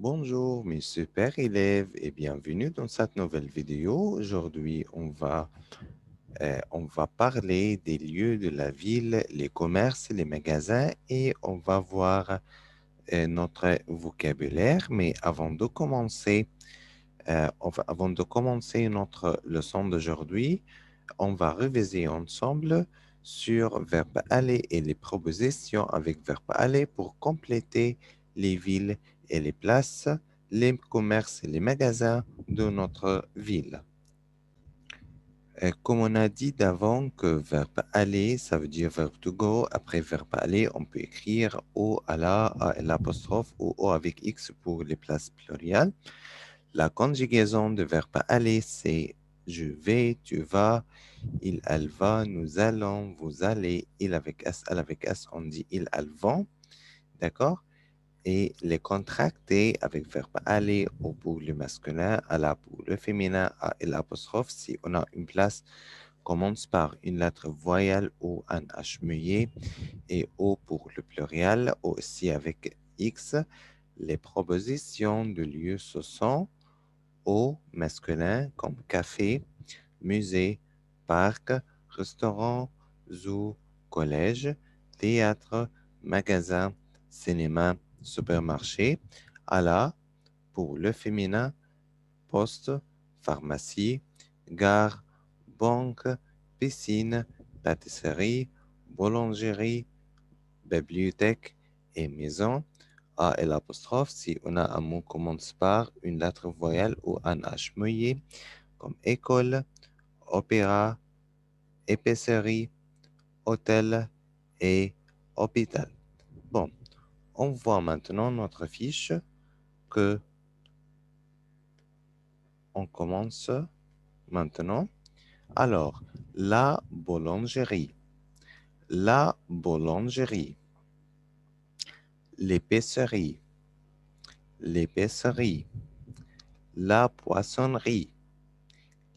Bonjour mes super élèves et bienvenue dans cette nouvelle vidéo. Aujourd'hui, on va parler des lieux de la ville, les commerces, les magasins et on va voir notre vocabulaire. Mais avant de commencer notre leçon d'aujourd'hui, on va réviser ensemble sur verbe aller et les propositions avec verbe aller pour compléter les villes et les places, les commerces et les magasins de notre ville. Comme on a dit d'avant que verbe aller, ça veut dire verbe to go. Après verbe aller, on peut écrire O à la, A l'apostrophe ou O avec X pour les places pluriales. La conjugaison de verbe aller, c'est je vais, tu vas, il, elle va, nous allons, vous allez, il avec S, elle avec S, on dit il, elles vont, d'accord? Et les contractés avec verbe aller ou pour le masculin, à la pour le féminin, à et l'apostrophe, si on a une place, commence par une lettre voyelle ou un H muet et O pour le pluriel, aussi avec X. Les propositions de lieu ce sont au masculin comme café, musée, parc, restaurant, zoo, collège, théâtre, magasin, cinéma, supermarché, à la, pour le féminin, poste, pharmacie, gare, banque, piscine, pâtisserie, boulangerie, bibliothèque et maison. A et l'apostrophe si on a un mot qui commence par une lettre voyelle ou un H muet, comme école, opéra, épicerie, hôtel et hôpital. Bon, on voit maintenant notre fiche que on commence maintenant. Alors, la boulangerie, l'épicerie, l'épicerie, la poissonnerie,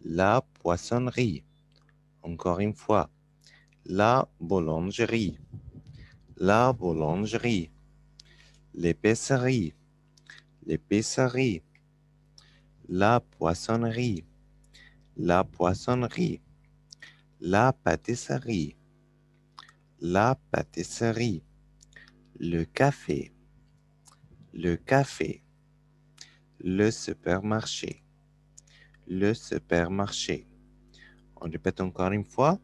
la poissonnerie. Encore une fois, la boulangerie, la boulangerie, l'épicerie, l'épicerie, la poissonnerie, la poissonnerie, la pâtisserie, la pâtisserie, le café, le café, le supermarché, le supermarché. On répète encore une fois,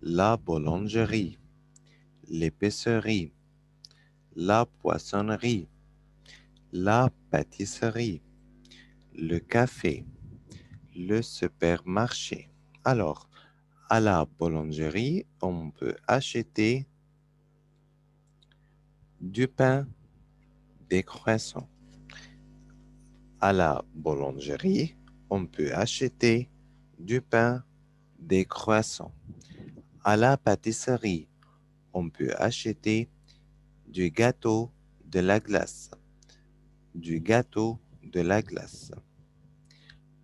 la boulangerie, l'épicerie, la poissonnerie, la pâtisserie, le café, le supermarché. Alors, à la boulangerie, on peut acheter du pain, des croissants. À la boulangerie, on peut acheter du pain, des croissants. À la pâtisserie, on peut acheter du gâteau, de la glace. Du gâteau, de la glace.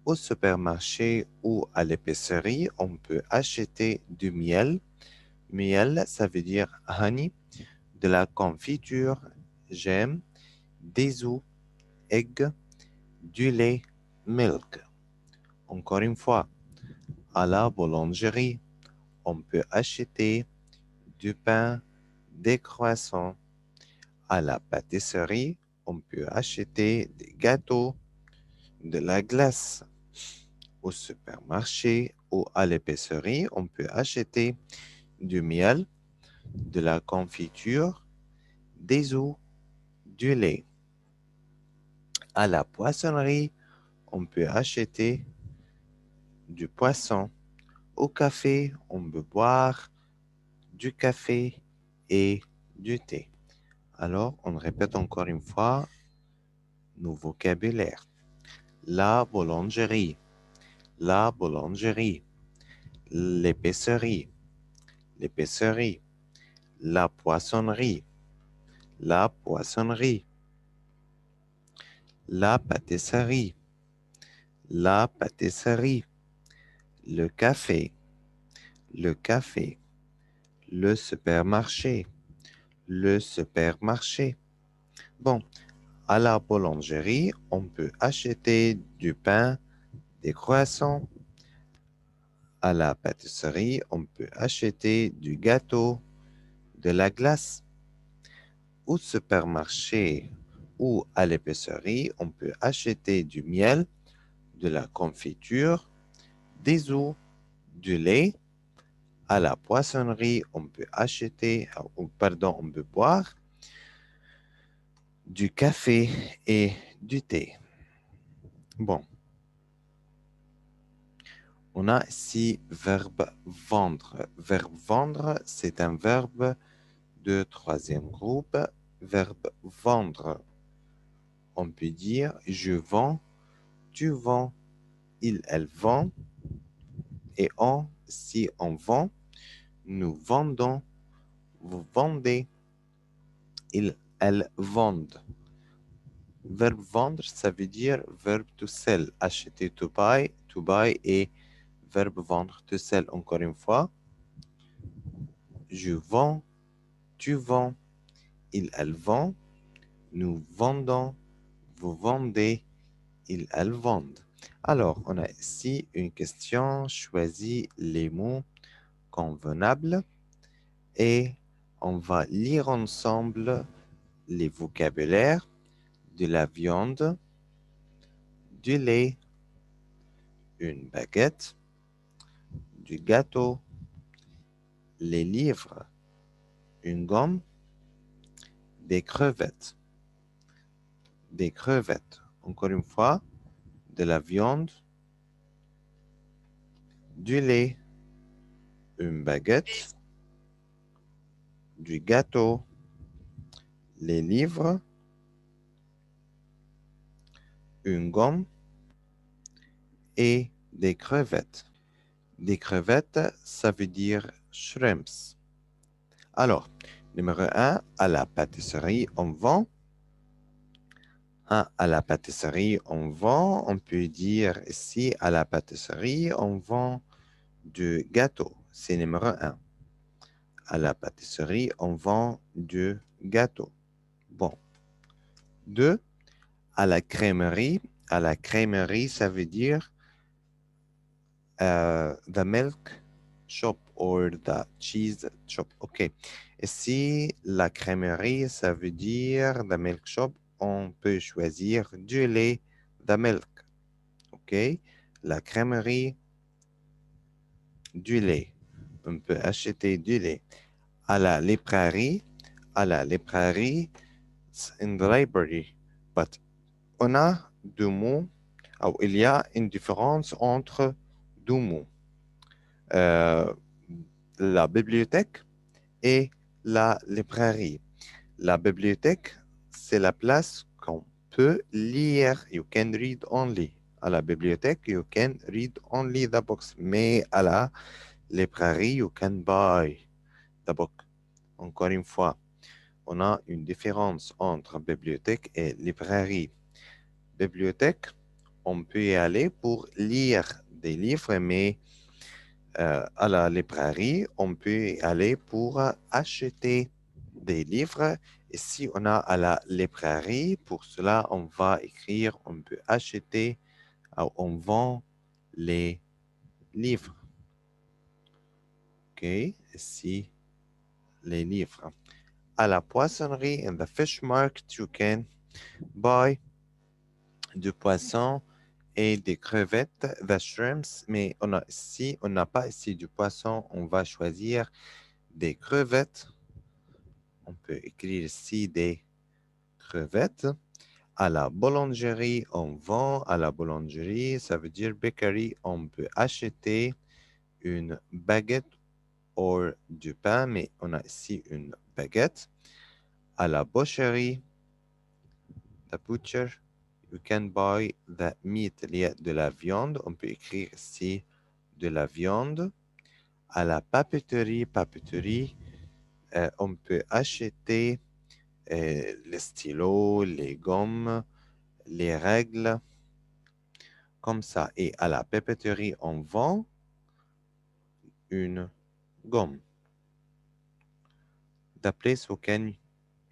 Au supermarché ou à l'épicerie, on peut acheter du miel. Miel, ça veut dire honey, de la confiture, j'aime, des œufs, egg, du lait, milk. Encore une fois, à la boulangerie, on peut acheter du pain, des croissants. À la pâtisserie, on peut acheter des gâteaux, de la glace. Au supermarché ou à l'épicerie, on peut acheter du miel, de la confiture, des œufs, du lait. À la poissonnerie, on peut acheter du poisson. Au café, on peut boire du café et du thé. Alors, on répète encore une fois nos vocabulaires. La boulangerie, la boulangerie, l'épicerie, l'épicerie, la poissonnerie, la poissonnerie, la pâtisserie, la pâtisserie, le café, le café, le supermarché, le supermarché. Bon, À la boulangerie, on peut acheter du pain, des croissants. À la pâtisserie, on peut acheter du gâteau, de la glace. Au supermarché ou à l'épicerie, on peut acheter du miel, de la confiture, des œufs, du lait. À la poissonnerie, on peut acheter, pardon, on peut boire du café et du thé. Bon, on a ici verbe vendre. Verbe vendre, c'est un verbe de troisième groupe. Verbe vendre, on peut dire je vends, tu vends, il, elle vend. Et on, si on vend, nous vendons, vous vendez, ils, elles vendent. Verbe vendre, ça veut dire verbe to sell. Acheter to buy et verbe vendre to sell. Encore une fois, je vends, tu vends, il, elle vend, nous vendons, vous vendez, ils, elles vendent. Alors, on a ici une question, choisis les mots convenables et on va lire ensemble les vocabulaires de la viande, du lait, une baguette, du gâteau, les livres, une gomme, des crevettes. Des crevettes. Encore une fois, de la viande, du lait, une baguette, du gâteau, les livres, une gomme et des crevettes. Des crevettes, ça veut dire shrimps. Alors, numéro un, à la pâtisserie, on vend. À la pâtisserie, on vend. On peut dire ici, à la pâtisserie, on vend du gâteau. C'est numéro un. À la pâtisserie, on vend du gâteau. Bon. Deux, à la crèmerie. À la crèmerie, ça veut dire the milk shop or the cheese shop. OK. Ici, la crèmerie, ça veut dire the milk shop. On peut choisir du lait, the milk. OK. La crèmerie, du lait. On peut acheter du lait. À la librairie, it's in the library. But on a deux mots, ou il y a une différence entre deux mots. Euh, la bibliothèque et la librairie. La bibliothèque, c'est la place qu'on peut lire. You can read only. À la bibliothèque, you can read only the books. Mais à la librairie, you can buy the book. Encore une fois, on a une différence entre bibliothèque et librairie. Bibliothèque, on peut y aller pour lire des livres, mais à la librairie, on peut y aller pour acheter des livres. Et si on a à la librairie, pour cela, on va écrire, on peut acheter, on vend les livres. OK, ici, les livres. À la poissonnerie, in the fish market, you can buy du poisson et des crevettes, the shrimps, mais on n'a pas ici du poisson, on va choisir des crevettes. On peut écrire ici des crevettes. À la boulangerie, on vend. À la boulangerie, ça veut dire bakery. On peut acheter une baguette ou du pain, mais on a ici une baguette. À la boucherie, the butcher, you can buy the meat, il y a de la viande. On peut écrire ici de la viande. À la papeterie, on peut acheter les stylos, les gommes, les règles, comme ça. Et à la papeterie, on vend une gomme. The place who can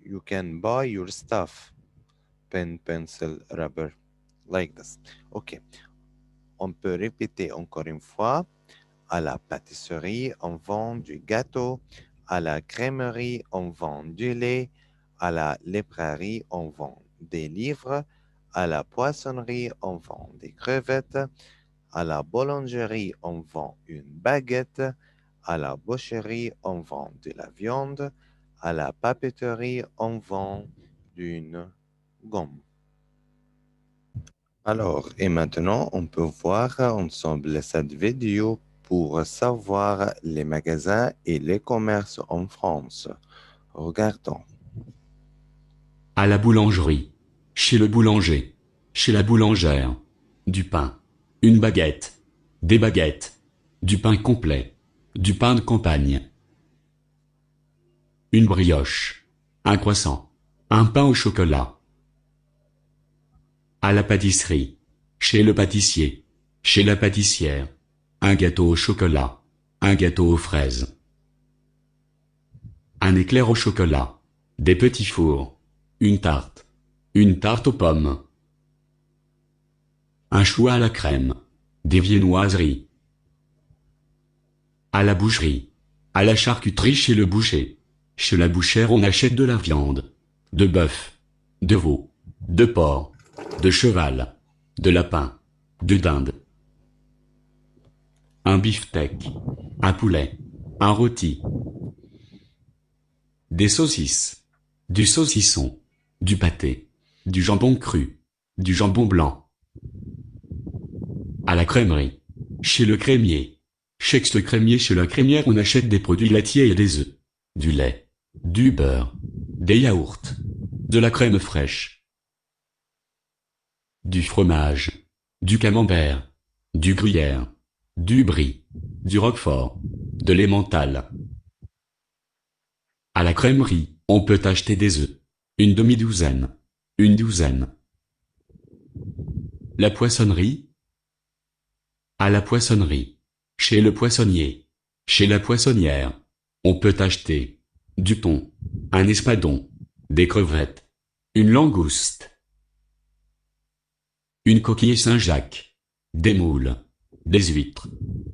you can buy your stuff. pen, pencil, rubber, like this. OK. On peut répéter encore une fois. À la pâtisserie, on vend du gâteau. À la crèmerie, on vend du lait. À la librairie, on vend des livres. À la poissonnerie, on vend des crevettes. À la boulangerie, on vend une baguette. À la boucherie, on vend de la viande. À la papeterie, on vend une gomme. Alors, et maintenant, on peut voir ensemble cette vidéo pour savoir les magasins et les commerces en France. Regardons. À la boulangerie. Chez le boulanger. Chez la boulangère. Du pain. Une baguette. Des baguettes. Du pain complet. Du pain de campagne. Une brioche. Un croissant. Un pain au chocolat. À la pâtisserie. Chez le pâtissier. Chez la pâtissière. Un gâteau au chocolat. Un gâteau aux fraises. Un éclair au chocolat. Des petits fours. Une tarte. Une tarte aux pommes. Un chou à la crème. Des viennoiseries. À la boucherie. À la charcuterie chez le boucher. Chez la bouchère on achète de la viande. De bœuf. De veau. De porc. De cheval. De lapin. De dinde. Un beefsteak. Un poulet. Un rôti. Des saucisses. Du saucisson. Du pâté. Du jambon cru. Du jambon blanc. À la crèmerie. Chez le crémier. Chez le crémier chez la crémière on achète des produits laitiers et des œufs. Du lait. Du beurre. Des yaourts. De la crème fraîche. Du fromage. Du camembert. Du gruyère. Du brie. Du roquefort. De l'emmental. À la crèmerie, on peut acheter des œufs. Une demi-douzaine. Une douzaine. La poissonnerie. À la poissonnerie. Chez le poissonnier. Chez la poissonnière. On peut acheter du thon. Un espadon. Des crevettes. Une langouste. Une coquille Saint-Jacques. Des moules. Des huîtres.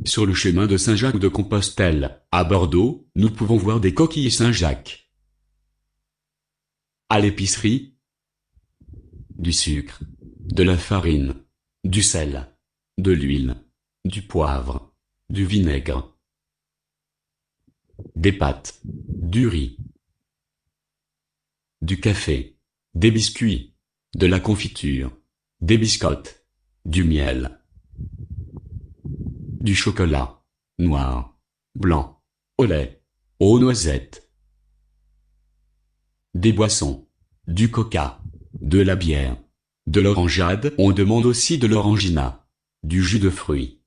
Sur le chemin de Saint-Jacques de Compostelle, à Bordeaux, nous pouvons voir des coquilles Saint-Jacques. À l'épicerie. Du sucre. De la farine. Du sel. De l'huile. Du poivre. Du vinaigre. Des pâtes. Du riz. Du café. Des biscuits. De la confiture. Des biscottes. Du miel. Du chocolat. Noir. Blanc. Au lait. Aux noisettes. Des boissons. Du coca. De la bière. De l'orangeade. On demande aussi de l'orangina. Du jus de fruits.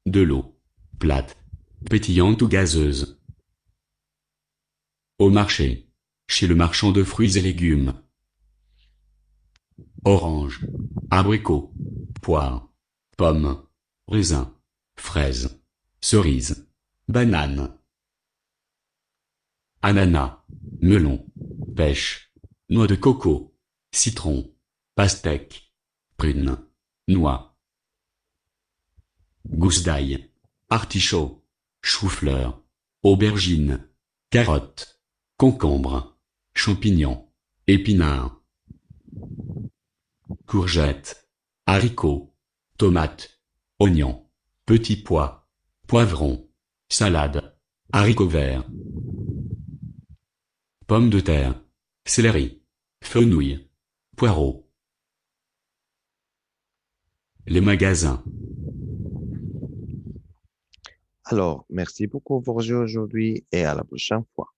De l'eau. Plate. Pétillante ou gazeuse. Au marché. Chez le marchand de fruits et légumes. Orange. Abricot. Poire. Pomme. Raisin. Fraise. Cerise. Banane. Ananas. Melon. Pêche. Noix de coco. Citron. Pastèque. Prune. Noix. Gousse d'ail. Artichaut. Chou-fleur. Aubergine. Carotte. Concombre. Champignon. Épinard. Courgette. Haricots. Tomates. Oignons. Petits pois. Poivrons. Salade. Haricots verts. Pommes de terre. Céleri. Fenouil. Poireaux. Les magasins. Alors, merci beaucoup pour jouer aujourd'hui et à la prochaine fois.